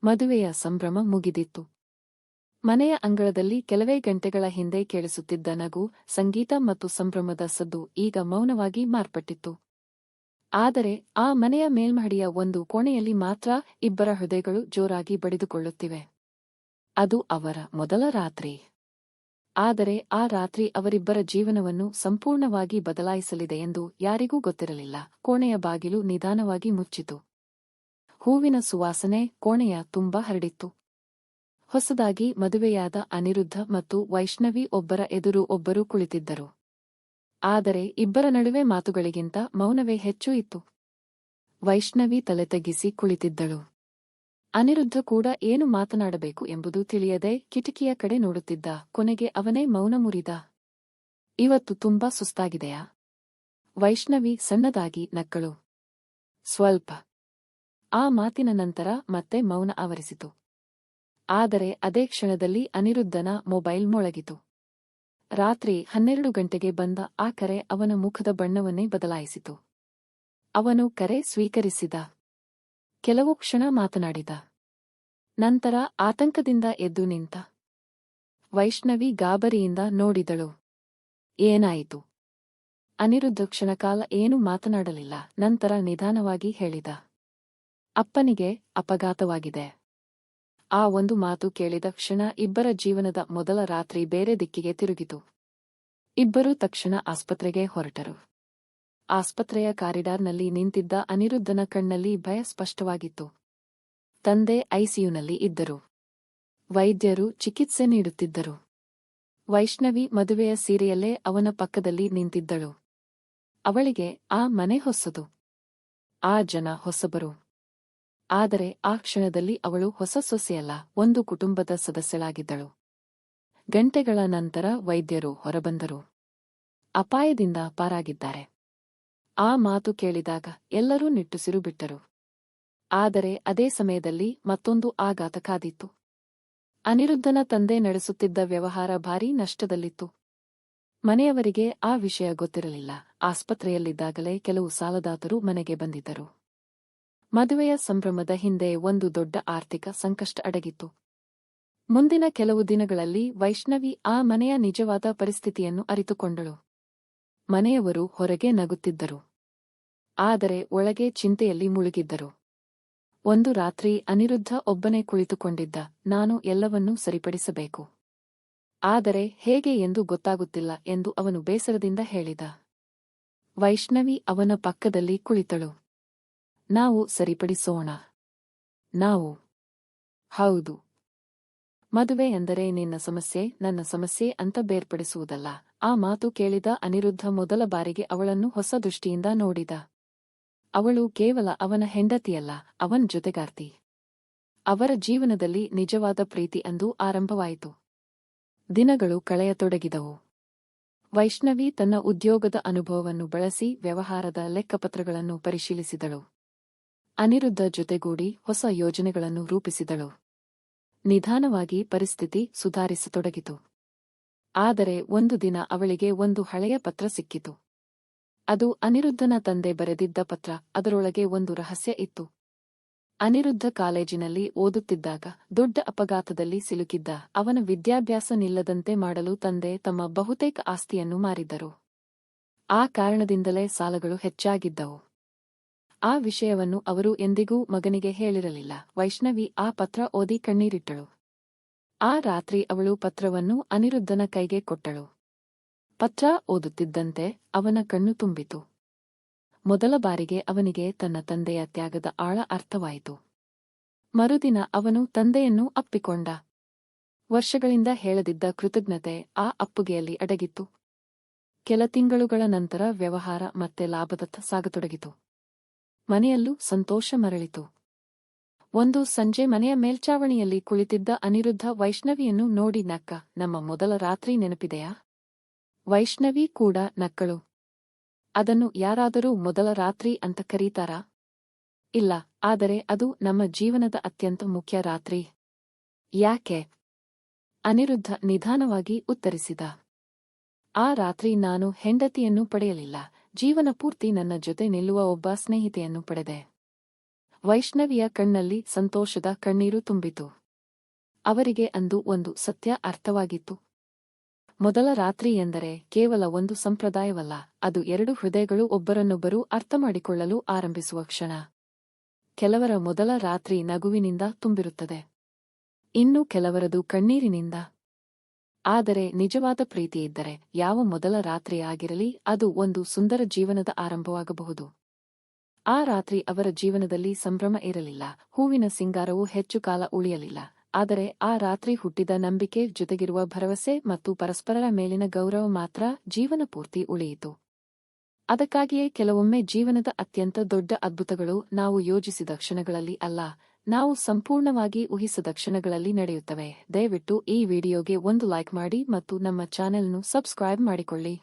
ಮದುವೆಯ ಸಂಭ್ರಮ ಮುಗಿದಿತ್ತು. ಮನೆಯ ಅಂಗಳದಲ್ಲಿ ಕೆಲವೇ ಗಂಟೆಗಳ ಹಿಂದೆ ಕೇಳಿಸುತ್ತಿದ್ದ ನಗು, ಸಂಗೀತ ಮತ್ತು ಸಂಭ್ರಮದ ಸದ್ದು ಈಗ ಮೌನವಾಗಿ ಮಾರ್ಪಟ್ಟಿತ್ತು. ಆದರೆ ಆ ಮನೆಯ ಮೇಲ್ಮಹಡಿಯ ಒಂದು ಕೋಣೆಯಲ್ಲಿ ಮಾತ್ರ ಇಬ್ಬರ ಹೃದಯಗಳು ಜೋರಾಗಿ ಬಡಿದುಕೊಳ್ಳುತ್ತಿವೆ. ಅದು ಅವರ ಮೊದಲ ರಾತ್ರಿ. ಆದರೆ ಆ ರಾತ್ರಿ ಅವರಿಬ್ಬರ ಜೀವನವನ್ನು ಸಂಪೂರ್ಣವಾಗಿ ಬದಲಾಯಿಸಲಿದೆ ಎಂದು ಯಾರಿಗೂ ಗೊತ್ತಿರಲಿಲ್ಲ. ಕೋಣೆಯ ಬಾಗಿಲು ನಿಧಾನವಾಗಿ ಮುಚ್ಚಿತು. ಹೂವಿನ ಸುವಾಸನೆ ಕೋಣೆಯ ತುಂಬ ಹರಡಿತ್ತು. ಹೊಸದಾಗಿ ಮದುವೆಯಾದ ಅನಿರುದ್ಧ ಮತ್ತು ವೈಷ್ಣವಿ ಒಬ್ಬರ ಎದುರು ಒಬ್ಬರು ಕುಳಿತಿದ್ದರು. ಆದರೆ ಇಬ್ಬರ ನಡುವೆ ಮಾತುಗಳಿಗಿಂತ ಮೌನವೇ ಹೆಚ್ಚು ಇತ್ತು. ವೈಷ್ಣವಿ ತಲೆ ತಗ್ಗಿಸಿ ಕುಳಿತಿದ್ದಳು. ಅನಿರುದ್ಧ ಕೂಡ ಏನು ಮಾತನಾಡಬೇಕು ಎಂಬುದು ತಿಳಿಯದೆ ಕಿಟಕಿಯ ಕಡೆ ನೋಡುತ್ತಿದ್ದ. ಕೊನೆಗೆ ಅವನೇ ಮೌನ ಮುರಿದ. ಇವತ್ತು ತುಂಬಾ ಸುಸ್ತಾಗಿದೆಯಾ? ವೈಷ್ಣವಿ ಸಣ್ಣದಾಗಿ ನಕ್ಕಳು. ಸ್ವಲ್ಪ. ಆ ಮಾತಿನ ನಂತರ ಮತ್ತೆ ಮೌನ ಆವರಿಸಿತು. ಆದರೆ ಅದೇ ಕ್ಷಣದಲ್ಲಿ ಅನಿರುದ್ಧನ ಮೊಬೈಲ್ ಮೊಳಗಿತು. ರಾತ್ರಿ 12 ಗಂಟೆಗೆ ಬಂದ ಆ ಕರೆ ಅವನ ಮುಖದ ಬಣ್ಣವನ್ನೇ ಬದಲಾಯಿಸಿತು. ಅವನು ಕರೆ ಸ್ವೀಕರಿಸಿದ. ಕೆಲವು ಕ್ಷಣ ಮಾತನಾಡಿದ. ನಂತರ ಆತಂಕದಿಂದ ಎದ್ದು ನಿಂತ. ವೈಷ್ಣವಿ ಗಾಬರಿಯಿಂದ ನೋಡಿದಳು. ಏನಾಯಿತು? ಅನಿರುದ್ಧ ಕ್ಷಣಕಾಲ ಏನೂ ಮಾತನಾಡಲಿಲ್ಲ. ನಂತರ ನಿಧಾನವಾಗಿ ಹೇಳಿದ. ಅಪ್ಪನಿಗೆ ಅಪಘಾತವಾಗಿದೆ. ಆ ಒಂದು ಮಾತು ಕೇಳಿದ ಕ್ಷಣ ಇಬ್ಬರ ಜೀವನದ ಮೊದಲ ರಾತ್ರಿ ಬೇರೆ ದಿಕ್ಕಿಗೆ ತಿರುಗಿತು. ಇಬ್ಬರೂ ತಕ್ಷಣ ಆಸ್ಪತ್ರೆಗೆ ಹೊರಟರು. ಆಸ್ಪತ್ರೆಯ ಕಾರಿಡಾರ್ನಲ್ಲಿ ನಿಂತಿದ್ದ ಅನಿರುದ್ಧನ ಕಣ್ಣಲ್ಲಿ ಭಯ ಸ್ಪಷ್ಟವಾಗಿತ್ತು. ತಂದೆ ಐಸಿಯುನಲ್ಲಿ ಇದ್ದರು. ವೈದ್ಯರು ಚಿಕಿತ್ಸೆ ನೀಡುತ್ತಿದ್ದರು. ವೈಷ್ಣವಿ ಮದುವೆಯ ಸೀರೆಯಲ್ಲೇ ಅವನ ಪಕ್ಕದಲ್ಲಿ ನಿಂತಿದ್ದಳು. ಅವಳಿಗೆ ಆ ಮನೆ ಹೊಸದು. ಆ ಜನ ಹೊಸಬರು. ಆದರೆ ಆ ಕ್ಷಣದಲ್ಲಿ ಅವಳು ಹೊಸ ಸೊಸೆಯಲ್ಲ, ಒಂದು ಕುಟುಂಬದ ಸದಸ್ಯಳಾಗಿದ್ದಳು. ಗಂಟೆಗಳ ನಂತರ ವೈದ್ಯರು ಹೊರಬಂದರು. ಅಪಾಯದಿಂದ ಪಾರಾಗಿದ್ದಾರೆ. ಆ ಮಾತು ಕೇಳಿದಾಗ ಎಲ್ಲರೂ ನಿಟ್ಟುಸಿರು ಬಿಟ್ಟರು. ಆದರೆ ಅದೇ ಸಮಯದಲ್ಲಿ ಮತ್ತೊಂದು ಆಘಾತ ಕಾದಿತ್ತು. ಅನಿರುದ್ಧನ ತಂದೆ ನಡೆಸುತ್ತಿದ್ದ ವ್ಯವಹಾರ ಭಾರೀ ನಷ್ಟದಲ್ಲಿತ್ತು. ಮನೆಯವರಿಗೆ ಆ ವಿಷಯ ಗೊತ್ತಿರಲಿಲ್ಲ. ಆಸ್ಪತ್ರೆಯಲ್ಲಿದ್ದಾಗಲೇ ಕೆಲವು ಸಾಲದಾತರು ಮನೆಗೆ ಬಂದಿದ್ದರು. ಮದುವೆಯ ಸಂಭ್ರಮದ ಹಿಂದೆ ಒಂದು ದೊಡ್ಡ ಆರ್ಥಿಕ ಸಂಕಷ್ಟ ಅಡಗಿತ್ತು. ಮುಂದಿನ ಕೆಲವು ದಿನಗಳಲ್ಲಿ ವೈಷ್ಣವಿ ಆ ಮನೆಯ ನಿಜವಾದ ಪರಿಸ್ಥಿತಿಯನ್ನು ಅರಿತುಕೊಂಡಳು. ಮನೆಯವರು ಹೊರಗೆ ನಗುತ್ತಿದ್ದರು. ಆದರೆ ಒಳಗೆ ಚಿಂತೆಯಲ್ಲಿ ಮುಳುಗಿದ್ದರು. ಒಂದು ರಾತ್ರಿ ಅನಿರುದ್ಧ ಒಬ್ಬನೇ ಕುಳಿತುಕೊಂಡಿದ್ದ. ನಾನು ಎಲ್ಲವನ್ನೂ ಸರಿಪಡಿಸಬೇಕು. ಆದರೆ ಹೇಗೆ ಎಂದು ಗೊತ್ತಾಗುತ್ತಿಲ್ಲ ಎಂದು ಅವನು ಬೇಸರದಿಂದ ಹೇಳಿದ. ವೈಷ್ಣವಿ ಅವನ ಪಕ್ಕದಲ್ಲಿ ಕುಳಿತಳು. ನಾವು ಸರಿಪಡಿಸೋಣ. ನಾವು? ಹೌದು. ಮದುವೆ ಎಂದರೆ ನಿನ್ನ ಸಮಸ್ಯೆ ನನ್ನ ಸಮಸ್ಯೆ ಅಂತ ಬೇರ್ಪಡಿಸುವುದಲ್ಲ. ಆ ಮಾತು ಕೇಳಿದ ಅನಿರುದ್ಧ ಮೊದಲ ಬಾರಿಗೆ ಅವಳನ್ನು ಹೊಸ ದೃಷ್ಟಿಯಿಂದ ನೋಡಿದ. ಅವಳು ಕೇವಲ ಅವನ ಹೆಂಡತಿಯಲ್ಲ, ಅವನ ಜೊತೆಗಾರ್ತಿ. ಅವರ ಜೀವನದಲ್ಲಿ ನಿಜವಾದ ಪ್ರೀತಿ ಅಂದು ಆರಂಭವಾಯಿತು. ದಿನಗಳು ಕಳೆಯತೊಡಗಿದವು. ವೈಷ್ಣವಿ ತನ್ನ ಉದ್ಯೋಗದ ಅನುಭವವನ್ನು ಬಳಸಿ ವ್ಯವಹಾರದ ಲೆಕ್ಕಪತ್ರಗಳನ್ನು ಪರಿಶೀಲಿಸಿದಳು. ಅನಿರುದ್ಧ ಜೊತೆಗೂಡಿ ಹೊಸ ಯೋಜನೆಗಳನ್ನು ರೂಪಿಸಿದಳು. ನಿಧಾನವಾಗಿ ಪರಿಸ್ಥಿತಿ ಸುಧಾರಿಸತೊಡಗಿತು. ಆದರೆ ಒಂದು ದಿನ ಅವಳಿಗೆ ಒಂದು ಹಳೆಯ ಪತ್ರ ಸಿಕ್ಕಿತು. ಅದು ಅನಿರುದ್ಧನ ತಂದೆ ಬರೆದಿದ್ದ ಪತ್ರ. ಅದರೊಳಗೆ ಒಂದು ರಹಸ್ಯ ಇತ್ತು. ಅನಿರುದ್ಧ ಕಾಲೇಜಿನಲ್ಲಿ ಓದುತ್ತಿದ್ದಾಗ ದೊಡ್ಡ ಅಪಘಾತದಲ್ಲಿ ಸಿಲುಕಿದ್ದ. ಅವನ ವಿದ್ಯಾಭ್ಯಾಸ ನಿಲ್ಲದಂತೆ ಮಾಡಲು ತಂದೆ ತಮ್ಮ ಬಹುತೇಕ ಆಸ್ತಿಯನ್ನು ಮಾರಿದ್ದರು. ಆ ಕಾರಣದಿಂದಲೇ ಸಾಲಗಳು ಹೆಚ್ಚಾಗಿದ್ದವು. ಆ ವಿಷಯವನ್ನು ಅವರು ಎಂದಿಗೂ ಮಗನಿಗೆ ಹೇಳಿರಲಿಲ್ಲ. ವೈಷ್ಣವಿ ಆ ಪತ್ರ ಓದಿ ಕಣ್ಣೀರಿಟ್ಟಳು. ಆ ರಾತ್ರಿ ಅವಳು ಪತ್ರವನ್ನು ಅನಿರುದ್ಧನ ಕೈಗೆ ಕೊಟ್ಟಳು. ಪತ್ರ ಓದುತ್ತಿದ್ದಂತೆ ಅವನ ಕಣ್ಣು ತುಂಬಿತು. ಮೊದಲ ಬಾರಿಗೆ ಅವನಿಗೆ ತನ್ನ ತಂದೆಯ ತ್ಯಾಗದ ಆಳ ಅರ್ಥವಾಯಿತು. ಮರುದಿನ ಅವನು ತಂದೆಯನ್ನು ಅಪ್ಪಿಕೊಂಡ. ವರ್ಷಗಳಿಂದ ಹೇಳದಿದ್ದ ಕೃತಜ್ಞತೆ ಆ ಅಪ್ಪುಗೆಯಲ್ಲಿ ಅಡಗಿತ್ತು. ಕೆಲ ತಿಂಗಳುಗಳ ನಂತರ ವ್ಯವಹಾರ ಮತ್ತೆ ಲಾಭದತ್ತ ಸಾಗತೊಡಗಿತು. ಮನೆಯಲ್ಲೂ ಸಂತೋಷ ಮರಳಿತು. ಒಂದು ಸಂಜೆ ಮನೆಯ ಮೇಲ್ಚಾವಣಿಯಲ್ಲಿ ಕುಳಿತಿದ್ದ ಅನಿರುದ್ಧ ವೈಷ್ಣವಿಯನ್ನು ನೋಡಿ ನಕ್ಕ. ನಮ್ಮ ಮೊದಲ ರಾತ್ರಿ ನೆನಪಿದೆಯಾ? ವೈಷ್ಣವಿ ಕೂಡ ನಕ್ಕಳು. ಅದನ್ನು ಯಾರಾದರೂ ಮೊದಲ ರಾತ್ರಿ ಅಂತ ಕರೀತಾರಾ? ಇಲ್ಲ, ಆದರೆ ಅದು ನಮ್ಮ ಜೀವನದ ಅತ್ಯಂತ ಮುಖ್ಯ ರಾತ್ರಿ. ಯಾಕೆ? ಅನಿರುದ್ಧ ನಿಧಾನವಾಗಿ ಉತ್ತರಿಸಿದ. ಆ ರಾತ್ರಿ ನಾನು ಹೆಂಡತಿಯನ್ನು ಪಡೆಯಲಿಲ್ಲ, ಜೀವನ ಪೂರ್ತಿ ನನ್ನ ಜೊತೆ ನಿಲ್ಲುವ ಒಬ್ಬ ಸ್ನೇಹಿತೆಯನ್ನು ಪಡೆದೆ. ವೈಷ್ಣವಿಯ ಕಣ್ಣಲ್ಲಿ ಸಂತೋಷದ ಕಣ್ಣೀರು ತುಂಬಿತು. ಅವರಿಗೆ ಅಂದು ಒಂದು ಸತ್ಯ ಅರ್ಥವಾಗಿತ್ತು. ಮೊದಲ ರಾತ್ರಿ ಎಂದರೆ ಕೇವಲ ಒಂದು ಸಂಪ್ರದಾಯವಲ್ಲ, ಅದು ಎರಡು ಹೃದಯಗಳು ಒಬ್ಬರನ್ನೊಬ್ಬರು ಅರ್ಥಮಾಡಿಕೊಳ್ಳಲು ಆರಂಭಿಸುವ ಕ್ಷಣ. ಕೆಲವರ ಮೊದಲ ರಾತ್ರಿ ನಗುವಿನಿಂದ ತುಂಬಿರುತ್ತದೆ, ಇನ್ನು ಕೆಲವರದು ಕಣ್ಣೀರಿನಿಂದ. ಆದರೆ ನಿಜವಾದ ಪ್ರೀತಿಯಿದ್ದರೆ ಯಾವ ಮೊದಲ ರಾತ್ರಿ ಆಗಿರಲಿ, ಅದು ಒಂದು ಸುಂದರ ಜೀವನದ ಆರಂಭವಾಗಬಹುದು. ಆ ರಾತ್ರಿ ಅವರ ಜೀವನದಲ್ಲಿ ಸಂಭ್ರಮ ಇರಲಿಲ್ಲ, ಹೂವಿನ ಸಿಂಗಾರವು ಹೆಚ್ಚು ಕಾಲ ಉಳಿಯಲಿಲ್ಲ, ಆದರೆ ಆ ರಾತ್ರಿ ಹುಟ್ಟಿದ ನಂಬಿಕೆ, ಜೊತೆಗಿರುವ ಭರವಸೆ ಮತ್ತು ಪರಸ್ಪರರ ಮೇಲಿನ ಗೌರವ ಮಾತ್ರ ಜೀವನ ಪೂರ್ತಿ ಉಳಿಯಿತು. ಅದಕ್ಕಾಗಿಯೇ ಕೆಲವೊಮ್ಮೆ ಜೀವನದ ಅತ್ಯಂತ ದೊಡ್ಡ ಅದ್ಭುತಗಳು ನಾವು ಯೋಜಿಸಿದ ಕ್ಷಣಗಳಲ್ಲಿ ಅಲ್ಲ, ನಾವು ಸಂಪೂರ್ಣವಾಗಿ ಊಹಿಸದ ಕ್ಷಣಗಳಲ್ಲಿ ನಡೆಯುತ್ತವೆ. ದಯವಿಟ್ಟು ಈ ವಿಡಿಯೋಗೆ ಒಂದು ಲೈಕ್ ಮಾಡಿ ಮತ್ತು ನಮ್ಮ ಚಾನೆಲ್ను ಸಬ್ಸ್ಕ್ರೈಬ್ ಮಾಡಿಕೊಳ್ಳಿ.